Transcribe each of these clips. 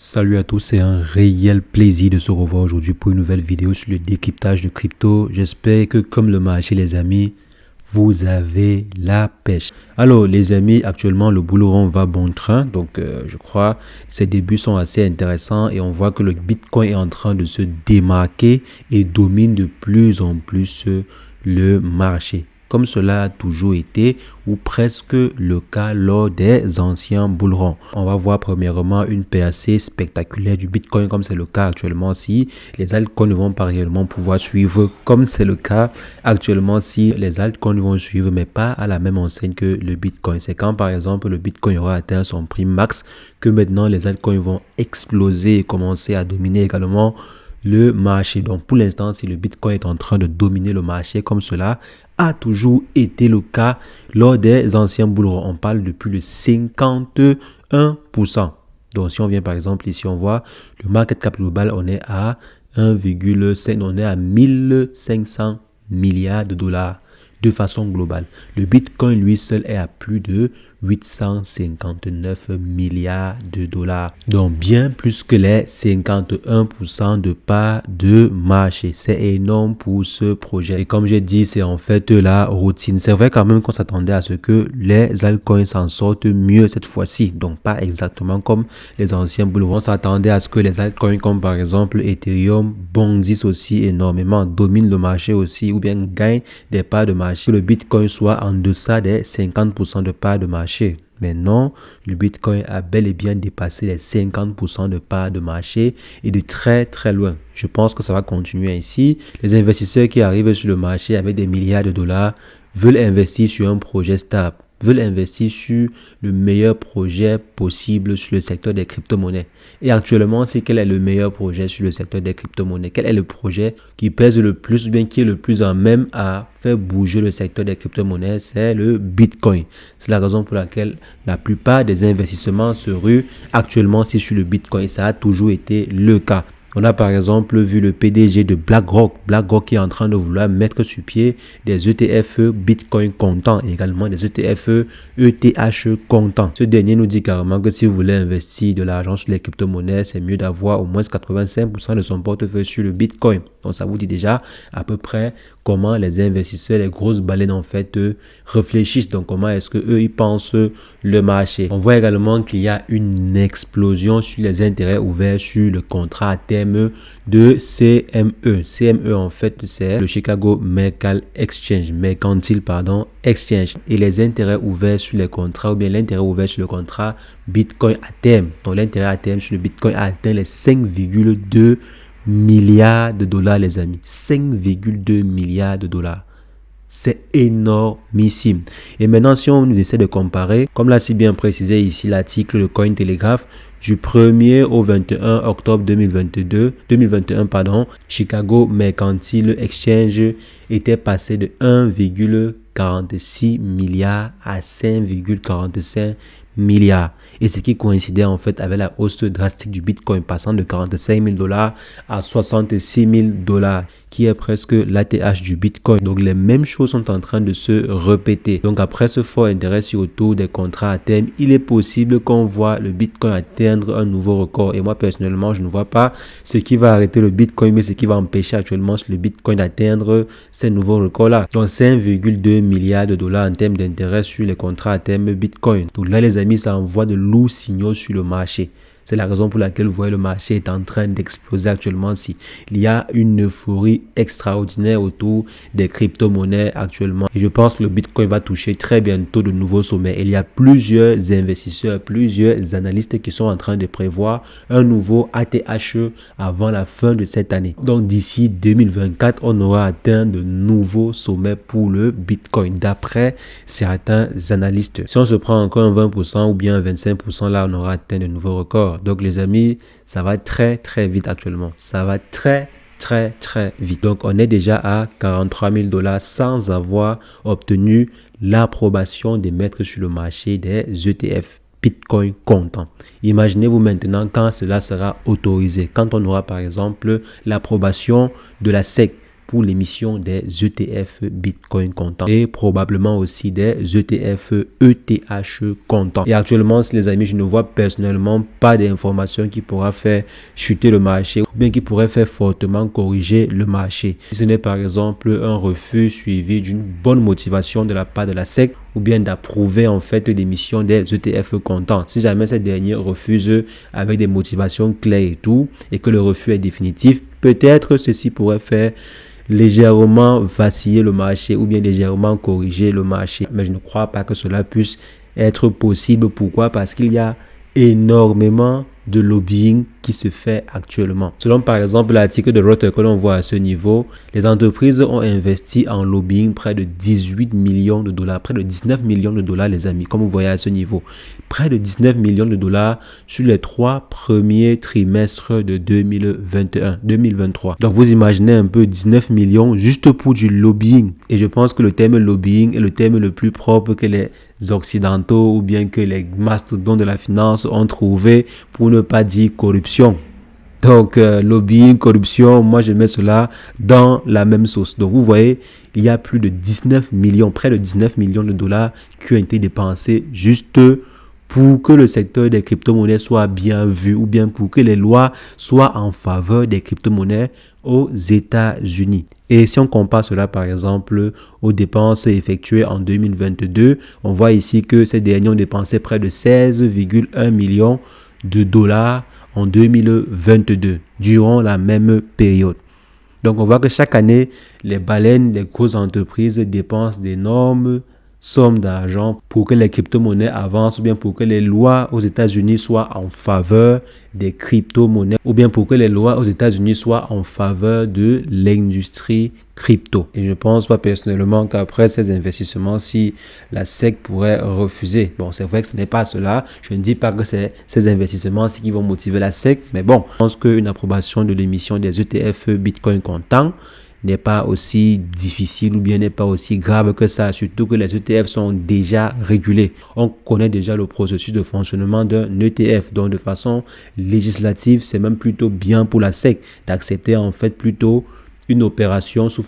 Salut à tous, c'est un réel plaisir de se revoir aujourd'hui pour une nouvelle vidéo sur le décryptage de crypto. J'espère que comme le marché les amis, vous avez la pêche. Alors les amis, actuellement le bull run va bon train, donc je crois ses débuts sont assez intéressants et on voit que le Bitcoin est en train de se démarquer et domine de plus en plus le marché, comme cela a toujours été ou presque le cas lors des anciens bull runs. On va voir premièrement une paix assez spectaculaire du Bitcoin comme c'est le cas actuellement si les altcoins ne vont pas réellement pouvoir suivre comme c'est le cas actuellement si les altcoins vont suivre mais pas à la même enseigne que le Bitcoin. C'est quand par exemple le Bitcoin aura atteint son prix max que maintenant les altcoins vont exploser et commencer à dominer également le marché. Donc pour l'instant, si le Bitcoin est en train de dominer le marché comme cela a toujours été le cas lors des anciens bull runs, on parle de plus de 51%. Donc si on vient par exemple ici, on voit le market cap global, on est à 1,5, on est à 1500 milliards de dollars de façon globale. Le Bitcoin lui seul est à plus de 859 milliards de dollars. Donc bien plus que les 51% de part de marché. C'est énorme pour ce projet. Et comme j'ai dit, c'est en fait la routine. C'est vrai quand même qu'on s'attendait à ce que les altcoins s'en sortent mieux cette fois-ci. Donc pas exactement comme les anciens bull runs. On s'attendait à ce que les altcoins comme par exemple Ethereum bondissent aussi énormément, dominent le marché aussi ou bien gagnent des parts de marché. Que le Bitcoin soit en deçà des 50% de parts de marché. Mais non, le Bitcoin a bel et bien dépassé les 50% de parts de marché et de très très loin. Je pense que ça va continuer ainsi. Les investisseurs qui arrivent sur le marché avec des milliards de dollars veulent investir sur un projet stable, veulent investir sur le meilleur projet possible sur le secteur des crypto-monnaies. Et actuellement, c'est quel est le meilleur projet sur le secteur des crypto-monnaies? Quel est le projet qui pèse le plus, ou bien qui est le plus en même à faire bouger le secteur des crypto-monnaies? C'est le Bitcoin. C'est la raison pour laquelle la plupart des investissements se ruent actuellement sur le Bitcoin. Ça a toujours été le cas. On a par exemple vu le PDG de BlackRock qui est en train de vouloir mettre sur pied des ETF Bitcoin comptant et également des ETF ETH comptant. Ce dernier nous dit carrément que si vous voulez investir de l'argent sur les crypto-monnaies, c'est mieux d'avoir au moins 85% de son portefeuille sur le Bitcoin. Donc ça vous dit déjà à peu près comment les investisseurs, les grosses baleines en fait réfléchissent. Donc comment est-ce que eux ils pensent le marché. On voit également qu'il y a une explosion sur les intérêts ouverts sur le contrat à terme de CME. CME en fait c'est le Chicago Mercantile Exchange et les intérêts ouverts sur les contrats ou bien l'intérêt ouvert sur le contrat Bitcoin à terme. Donc l'intérêt à terme sur le Bitcoin a atteint les 5,2 milliards de dollars les amis. 5,2 milliards de dollars. C'est énormissime. Et maintenant, si on essaie de comparer, comme l'a si bien précisé ici l'article de Cointelegraph, du 1er au 21 octobre 2021, Chicago Mercantile Exchange était passé de 1,46 milliard à 5,45 milliards. Et ce qui coïncidait en fait avec la hausse drastique du Bitcoin passant de 45 000 dollars à 66 000 dollars, qui est presque l'ATH du Bitcoin. Donc les mêmes choses sont en train de se répéter. Donc après ce fort intérêt sur autour des contrats à terme, il est possible qu'on voit le Bitcoin atteindre un nouveau record. Et moi personnellement, je ne vois pas ce qui va arrêter le Bitcoin, mais ce qui va empêcher actuellement le Bitcoin d'atteindre ces nouveaux records-là. Donc 5,2 milliards de dollars en termes d'intérêt sur les contrats à terme Bitcoin. Donc là les amis, ça envoie de lourds signaux sur le marché. C'est la raison pour laquelle vous voyez le marché est en train d'exploser actuellement. Si il y a une euphorie extraordinaire autour des crypto-monnaies actuellement. Et je pense que le Bitcoin va toucher très bientôt de nouveaux sommets. Il y a plusieurs investisseurs, plusieurs analystes qui sont en train de prévoir un nouveau ATH avant la fin de cette année. Donc d'ici 2024, on aura atteint de nouveaux sommets pour le Bitcoin d'après certains analystes. Si on se prend encore un 20% ou bien un 25%, là on aura atteint de nouveaux records. Donc les amis, ça va très très vite actuellement. Ça va très vite. Donc on est déjà à 43 000 dollars sans avoir obtenu l'approbation des maîtres sur le marché des ETF Bitcoin comptant. Imaginez-vous maintenant quand cela sera autorisé. Quand on aura par exemple l'approbation de la SEC pour l'émission des ETF Bitcoin comptant et probablement aussi des ETF ETH comptant. Et actuellement, les amis, je ne vois personnellement pas d'informations qui pourra faire chuter le marché ou bien qui pourrait faire fortement corriger le marché. Si ce n'est par exemple un refus suivi d'une bonne motivation de la part de la SEC ou bien d'approuver en fait l'émission des ETF comptants. Si jamais cette dernière refuse avec des motivations claires et tout, et que le refus est définitif, peut-être ceci pourrait faire légèrement vaciller le marché ou bien légèrement corriger le marché. Mais je ne crois pas que cela puisse être possible. Pourquoi? Parce qu'il y a énormément de lobbying qui se fait actuellement. Selon par exemple l'article de Reuters que l'on voit à ce niveau, les entreprises ont investi en lobbying près de 18 millions de dollars, près de 19 millions de dollars les amis, comme vous voyez à ce niveau. Près de 19 millions de dollars sur les 3 premiers trimestres de 2021-2023. Donc vous imaginez un peu 19 millions juste pour du lobbying. Et je pense que le terme lobbying est le terme le plus propre que les occidentaux ou bien que les mastodontes de la finance ont trouvé pour ne pas dire corruption. Donc lobbying, corruption, moi je mets cela dans la même sauce. Donc vous voyez, il y a plus de 19 millions, près de 19 millions de dollars qui ont été dépensés juste pour que le secteur des crypto-monnaies soit bien vu ou bien pour que les lois soient en faveur des crypto-monnaies aux États-Unis. Et si on compare cela par exemple aux dépenses effectuées en 2022, on voit ici que ces derniers ont dépensé près de 16,1 millions de dollars en 2022 durant la même période. Donc on voit que chaque année, les baleines, les grosses entreprises dépensent d'énormes sommes d'argent pour que les crypto-monnaies avancent ou bien pour que les lois aux États-Unis soient en faveur des crypto-monnaies ou bien pour que les lois aux États-Unis soient en faveur de l'industrie crypto. Et je ne pense pas personnellement qu'après ces investissements, si la SEC pourrait refuser. Bon, c'est vrai que ce n'est pas cela. Je ne dis pas que c'est ces investissements-ci qui vont motiver la SEC, mais bon, je pense qu'une approbation de l'émission des ETF Bitcoin comptant n'est pas aussi difficile ou bien n'est pas aussi grave que ça, surtout que les ETF sont déjà régulés. On connaît déjà le processus de fonctionnement d'un ETF, donc de façon législative, c'est même plutôt bien pour la SEC d'accepter en fait plutôt une opération sur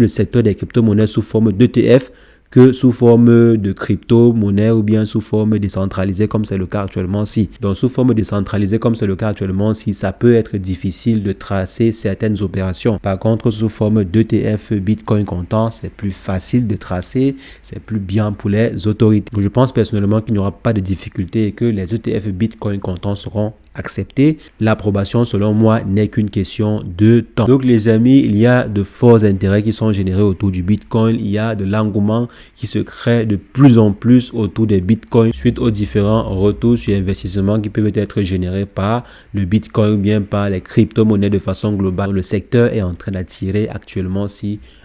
le secteur des crypto-monnaies sous forme d'ETF que sous forme de crypto-monnaie ou bien sous forme décentralisée comme c'est le cas actuellement ci. Donc sous forme décentralisée comme c'est le cas actuellement ci, ça peut être difficile de tracer certaines opérations. Par contre, sous forme d'ETF Bitcoin comptant, c'est plus facile de tracer, c'est plus bien pour les autorités. Donc, je pense personnellement qu'il n'y aura pas de difficulté et que les ETF Bitcoin comptant seront acceptés. L'approbation, selon moi, n'est qu'une question de temps. Donc les amis, il y a de forts intérêts qui sont générés autour du Bitcoin. Il y a de l'engouement qui se crée de plus en plus autour des Bitcoins suite aux différents retours sur investissement qui peuvent être générés par le Bitcoin ou bien par les crypto-monnaies de façon globale. Le secteur est en train d'attirer actuellement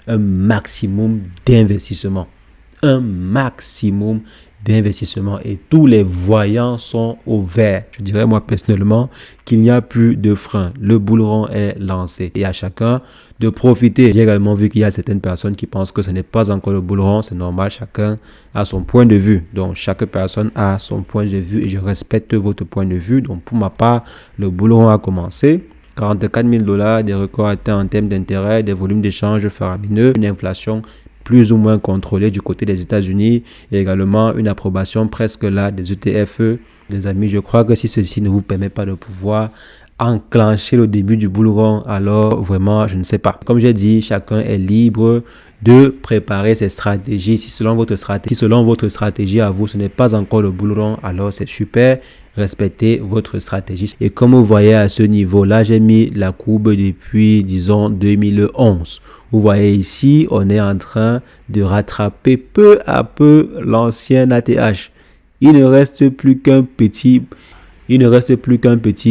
un maximum d'investissement. Un maximum d'investissement et tous les voyants sont au vert. Je dirais moi personnellement qu'il n'y a plus de frein. Le bull run est lancé et à chacun de profiter. J'ai également vu qu'il y a certaines personnes qui pensent que ce n'est pas encore le bull run. C'est normal, chacun a son point de vue. Donc chaque personne a son point de vue et je respecte votre point de vue. Donc pour ma part, le bull run a commencé. 44 000 $, des records atteints en termes d'intérêt, des volumes d'échanges faramineux, une inflation plus ou moins contrôlée du côté des États-Unis et également une approbation presque là des ETF. Les amis, je crois que si ceci ne vous permet pas de pouvoir enclencher le début du bull run, alors vraiment, je ne sais pas. Comme j'ai dit, chacun est libre de préparer ses stratégies. Si selon votre stratégie à vous, ce n'est pas encore le bull run, alors c'est super. Respectez votre stratégie. Et comme vous voyez à ce niveau-là, j'ai mis la courbe depuis, disons, 2011. Vous voyez ici, on est en train de rattraper peu à peu l'ancien ATH. Il ne reste plus qu'un petit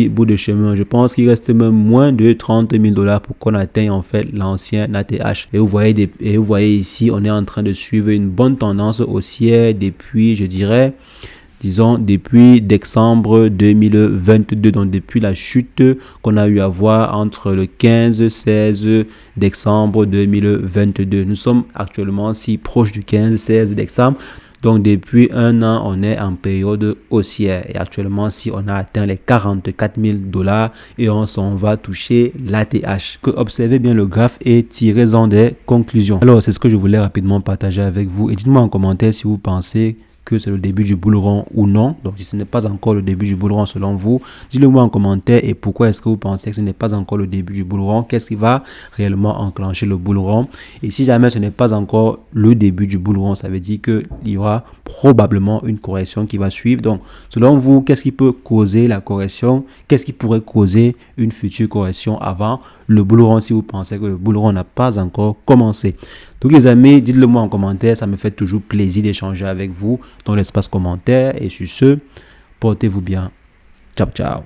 bout de chemin. Je pense qu'il reste même moins de 30 000 $ pour qu'on atteigne en fait l'ancien ATH. Et vous voyez ici, on est en train de suivre une bonne tendance haussière depuis, je dirais, depuis décembre 2022, donc depuis la chute qu'on a eu à voir entre le 15-16 décembre 2022. Nous sommes actuellement si proches du 15-16 décembre. Donc depuis un an, on est en période haussière. Et actuellement, si on a atteint les 44 000 $ et on s'en va toucher l'ATH. Observez bien le graphe et tirez-en des conclusions. Alors, c'est ce que je voulais rapidement partager avec vous. Et dites-moi en commentaire si vous pensez que c'est le début du bull run ou non. Donc, si ce n'est pas encore le début du bull run selon vous, dites-le moi en commentaire et pourquoi est-ce que vous pensez que ce n'est pas encore le début du bull run. Qu'est-ce qui va réellement enclencher le bull run? Et si jamais ce n'est pas encore le début du bull run, ça veut dire qu'il y aura probablement une correction qui va suivre. Donc, selon vous, qu'est-ce qui peut causer la correction? Qu'est-ce qui pourrait causer une future correction avant le bull run si vous pensez que le bull run n'a pas encore commencé? Donc les amis, dites-le moi en commentaire, ça me fait toujours plaisir d'échanger avec vous dans l'espace commentaire. Et sur ce, portez-vous bien. Ciao, ciao.